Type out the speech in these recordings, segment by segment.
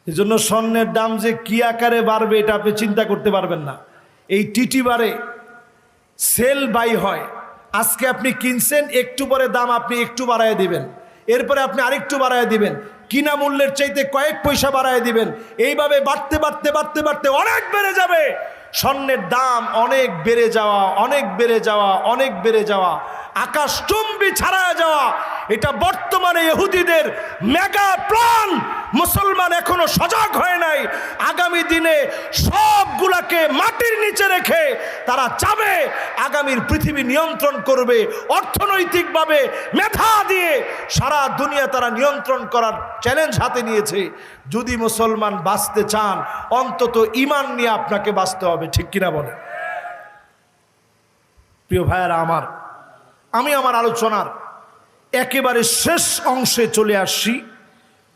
এজন্য স্বর্ণের দাম যে কি আকারে বাড়বে এটা আপনি চিন্তা করতে পারবেন না। এই টিটি বারে সেল বাই হয়, আজকে আপনি কিনছেন, একটু পরে দাম আপনি একটু বাড়ায় দিবেন, এরপরে আপনি আরেকটু বাড়ায় দিবেন, কিনা মূল্যের চাইতে কয়েক পয়সা বাড়ায় দিবেন, এইভাবে বাড়তে বাড়তে বাড়তে বাড়তে অনেক বেড়ে যাবে। স্বর্ণের দাম অনেক বেড়ে যাওয়া, অনেক বেড়ে যাওয়া, অনেক বেড়ে যাওয়া, আকাশচুম্বী ছাড়ায় যাওয়া, এটা বর্তমানে ইহুদিদের মেগা প্ল্যান। মুসলমান এখনো সজাগ হয় নাই। আগামী দিনে সবগুলাকে মাটির নিচে রেখে তারা চাবে আগামীর পৃথিবী নিয়ন্ত্রণ করবে, অর্থনৈতিকভাবে মেধা দিয়ে সারা দুনিয়া তারা নিয়ন্ত্রণ করার চ্যালেঞ্জ হাতে নিয়েছে। যদি মুসলমান বাঁচতে চান, অন্তত ঈমান নিয়ে আপনাকে বাঁচতে হবে, ঠিক কিনা বলে? প্রিয় ভাইয়েরা আমার, আমি আমার আলোচনার একেবারে শেষ অংশে চলে আসছি।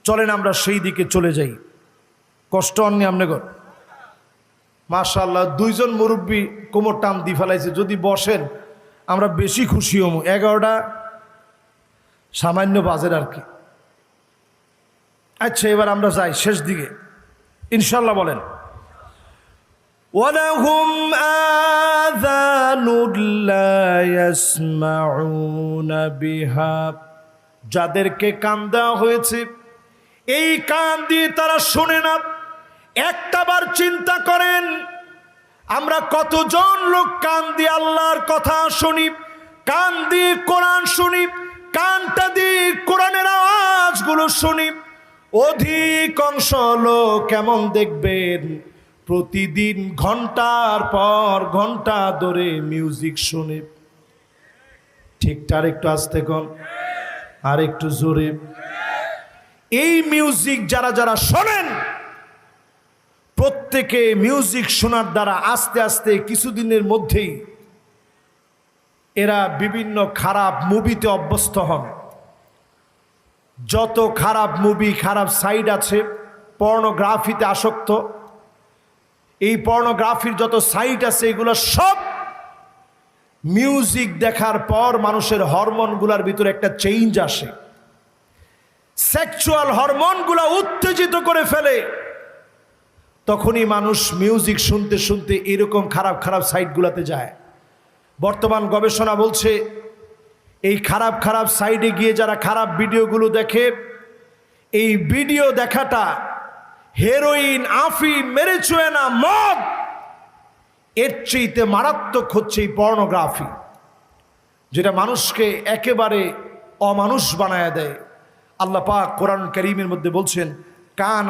চলেন আমরা সেই দিকে চলে যাই। কষ্ট অন্য আমনেগর মাশাআল্লাহ, দুইজন মুরব্বী কোমর টান দি ফেলাইছে। যদি বসেন আমরা বেশি খুশি হব। 11টা সামান্য বাজের আর কি। আচ্ছা, এবার আমরা যাই শেষ দিকে ইনশাল্লাহ। বলেন ওয়ালাহুম আযানুন লা ইয়াসমাউনা বিহা, যাদেরকে কান দেওয়া হয়েছে এই কান দিয়ে তারা শোনে না। একটাবার চিন্তা করেন, আমরা কতজন লোক কান দিয়ে আল্লাহর কথা শুনি, কান দিয়ে কোরআন শুনি, কানটা দিয়ে কোরআনের আওয়াজগুলো শুনি। অধিকাংশ লোক কেমন দেখবেন প্রতিদিন ঘন্টার পর ঘন্টা ধরে মিউজিক শুনে। ঠিকঠাক একটু আস্তে কম, আর একটু জোরে। এই মিউজিক যারা যারা শোনেন, প্রত্যেকে মিউজিক শোনার দ্বারা আস্তে আস্তে কিছুদিনের মধ্যেই এরা বিভিন্ন খারাপ মুভিতে অভ্যস্ত হন। যত খারাপ মুভি, খারাপ সাইড আছে, পর্নোগ্রাফিতে আসক্ত, এই পর্নোগ্রাফির যত সাইট আছে এগুলো সব মিউজিক দেখার পর মানুষের হরমোনগুলোর ভিতরে একটা চেঞ্জ আসে। সেক্সুয়াল হরমোনগুলো উত্তেজিত করে ফেলে। তখনই মানুষ মিউজিক শুনতে শুনতে এরকম খারাপ খারাপ সাইটগুলোতে যায়। বর্তমান গবেষণা বলছে এই খারাপ খারাপ সাইডে গিয়ে যারা খারাপ ভিডিওগুলো দেখে, এই ভিডিও দেখাটা হেরোইন, আফিম, মেরিজুয়ানা, মদ, এর চেয়েতে মারাত্মক হচ্ছে এই পর্নোগ্রাফি, যেটা মানুষকে একেবারে অমানুষ বানায় দেয়। আল্লাহ পাক কোরআন কারীমের মধ্যে বলছেন, কান